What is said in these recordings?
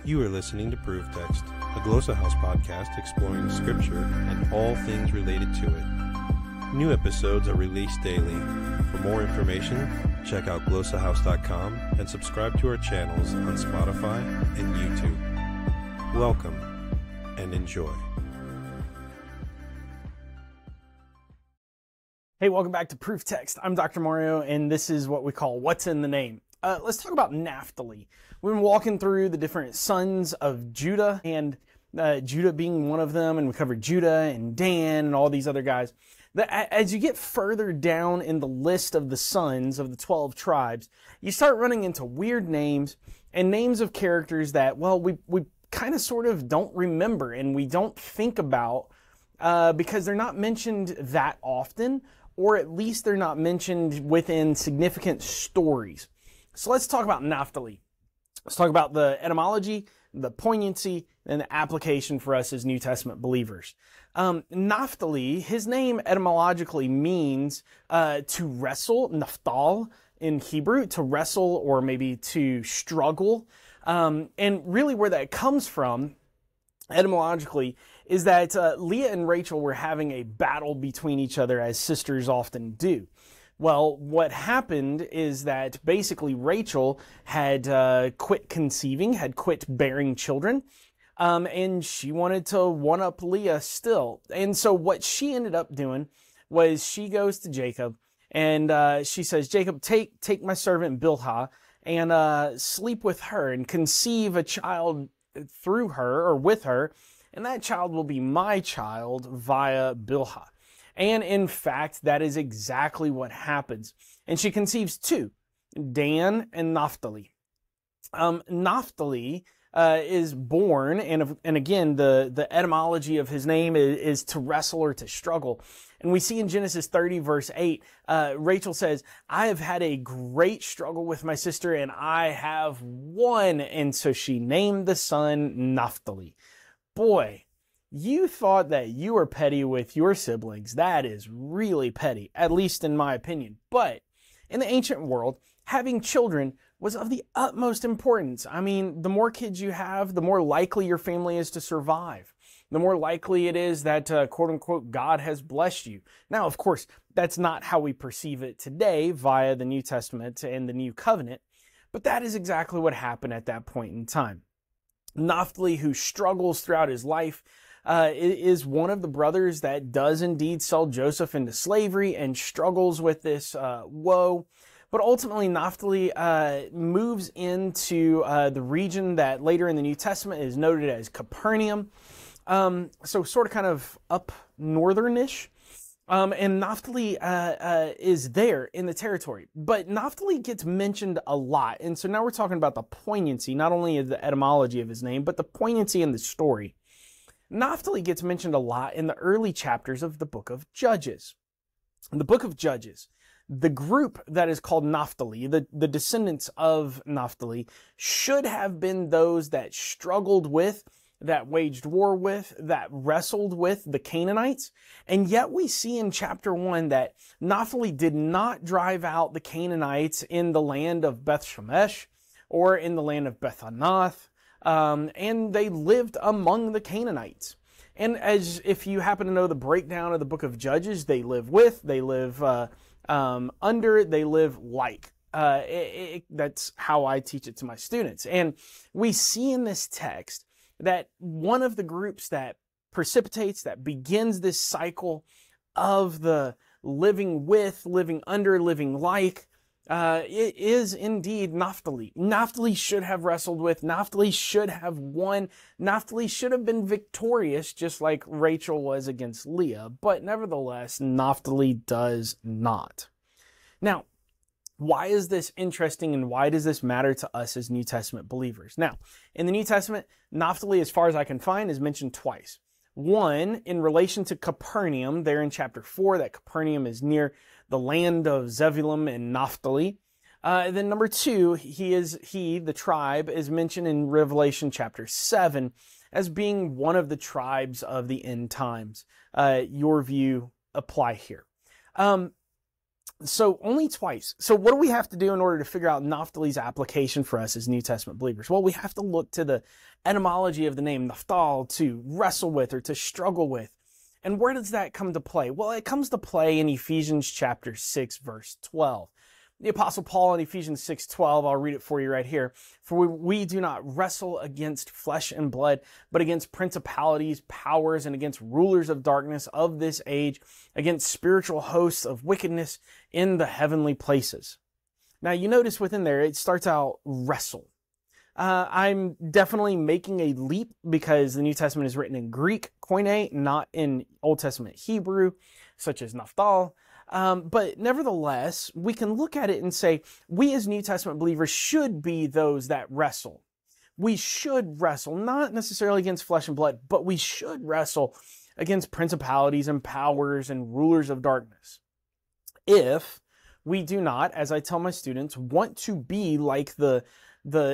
You are listening to Proof Text, a Glossa House podcast exploring Scripture and all things related to it. New episodes are released daily. For more information, check out glossahouse.com and subscribe to our channels on Spotify and YouTube. Welcome and enjoy. Hey, welcome back to Proof Text. I'm Dr. Mario, and this is what we call What's in the Name. Let's talk about Naphtali. We've been walking through the different sons of Judah, and Judah being one of them, and we covered Judah and Dan and all these other guys. As you get further down in the list of the sons of the 12 tribes, you start running into weird names and names of characters that, well, we kind of sort of don't remember and we don't think about because they're not mentioned that often, or at least they're not mentioned within significant stories. So let's talk about Naphtali. Let's talk about the etymology, the poignancy, and the application for us as New Testament believers. Naphtali, his name etymologically means to wrestle, naphtal in Hebrew, to wrestle or maybe to struggle. And really where that comes from, etymologically, is that Leah and Rachel were having a battle between each other, as sisters often do. Well, what happened is that basically Rachel had quit conceiving, had quit bearing children, and she wanted to one-up Leah still. And so what she ended up doing was she goes to Jacob, and she says, Jacob, take my servant Bilhah and sleep with her and conceive a child through her or with her, and that child will be my child via Bilhah. And in fact, that is exactly what happens. And she conceives two, Dan and Naphtali. Naphtali is born, and again, the etymology of his name is to wrestle or to struggle. And we see in Genesis 30, verse 8, Rachel says, I have had a great struggle with my sister, and I have won. And so she named the son Naphtali. Boy, you thought that you were petty with your siblings. That is really petty, at least in my opinion. But in the ancient world, having children was of the utmost importance. I mean, the more kids you have, the more likely your family is to survive. The more likely it is that, quote unquote, God has blessed you. Now, of course, that's not how we perceive it today via the New Testament and the New Covenant, but that is exactly what happened at that point in time. Naphtali, who struggles throughout his life, is one of the brothers that does indeed sell Joseph into slavery and struggles with this woe. But ultimately, Naphtali moves into the region that later in the New Testament is noted as Capernaum. So sort of kind of up northernish. And Naphtali is there in the territory. But Naphtali gets mentioned a lot. And so now we're talking about the poignancy, not only of the etymology of his name, but the poignancy in the story. Naphtali gets mentioned a lot in the early chapters of the book of Judges. In the book of Judges, the group that is called Naphtali, the descendants of Naphtali, should have been those that struggled with, that waged war with, that wrestled with the Canaanites. And yet we see in chapter 1 that Naphtali did not drive out the Canaanites in the land of Beth Shemesh or in the land of Beth Anath. And they lived among the Canaanites. And as if you happen to know the breakdown of the book of Judges, they live with, they live under, they live like. That's how I teach it to my students. And we see in this text that one of the groups that precipitates, that begins this cycle of the living with, living under, living like, it is indeed Naphtali. Naphtali should have wrestled with. Naphtali should have won. Naphtali should have been victorious, just like Rachel was against Leah. But nevertheless, Naphtali does not. Now, why is this interesting and why does this matter to us as New Testament believers? Now, in the New Testament, Naphtali, as far as I can find, is mentioned twice. One, in relation to Capernaum, there in chapter 4, that Capernaum is near the land of Zebulun and Naphtali. Then number 2, the tribe, is mentioned in Revelation chapter 7 as being one of the tribes of the end times. Your view apply here. So only twice. So what do we have to do in order to figure out Naphtali's application for us as New Testament believers? Well, we have to look to the etymology of the name Naphtali, to wrestle with or to struggle with. And where does that come to play? Well, it comes to play in Ephesians chapter 6, verse 12. The Apostle Paul in Ephesians 6:12, I'll read it for you right here. For we do not wrestle against flesh and blood, but against principalities, powers, and against rulers of darkness of this age, against spiritual hosts of wickedness in the heavenly places. Now, you notice within there, it starts out wrestle. I'm definitely making a leap because the New Testament is written in Greek, koine, not in Old Testament Hebrew, such as Naphtali. But nevertheless, we can look at it and say, we as New Testament believers should be those that wrestle. We should wrestle, not necessarily against flesh and blood, but we should wrestle against principalities and powers and rulers of darkness. If we do not, as I tell my students, want to be like the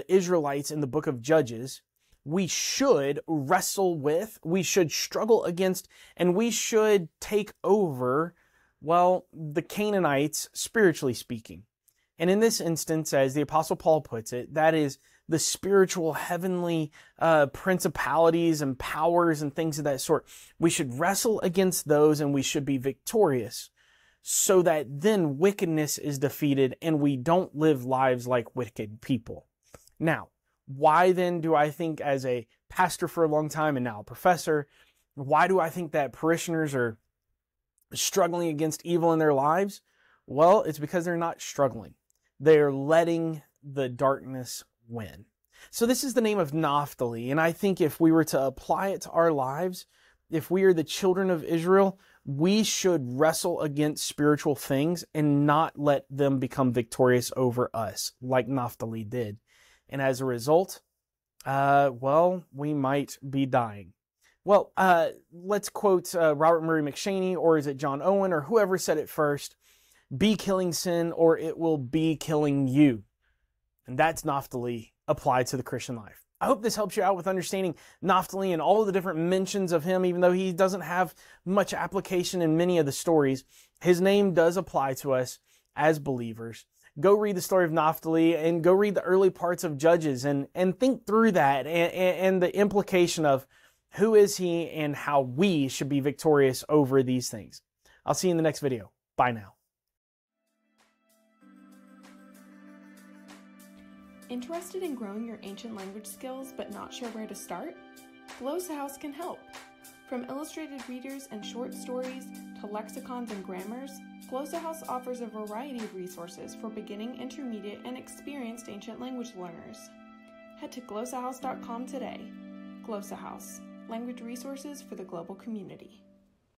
Israelites in the book of Judges, we should wrestle with, we should struggle against, and we should take over, well, the Canaanites, spiritually speaking. And in this instance, as the Apostle Paul puts it, that is the spiritual heavenly principalities and powers and things of that sort. We should wrestle against those and we should be victorious so that then wickedness is defeated and we don't live lives like wicked people. Now, why then do I think, as a pastor for a long time and now a professor, why do I think that parishioners are struggling against evil in their lives? Well, it's because they're not struggling. They're letting the darkness win. So this is the name of Naphtali, and I think if we were to apply it to our lives, if we are the children of Israel, we should wrestle against spiritual things and not let them become victorious over us, like Naphtali did. And as a result, well, we might be dying. Well, let's quote Robert Murray McShaney, or is it John Owen, or whoever said it first: be killing sin, or it will be killing you. And that's Naphtali applied to the Christian life. I hope this helps you out with understanding Naphtali and all of the different mentions of him, even though he doesn't have much application in many of the stories. His name does apply to us as believers. Go read the story of Naphtali and go read the early parts of Judges and think through that and the implication of who is he and how we should be victorious over these things. I'll see you in the next video. Bye now. Interested in growing your ancient language skills but not sure where to start? Glossa House can help. From illustrated readers and short stories to lexicons and grammars, Glossa House offers a variety of resources for beginning, intermediate, and experienced ancient language learners. Head to glossahouse.com today. Glossa House, language resources for the global community.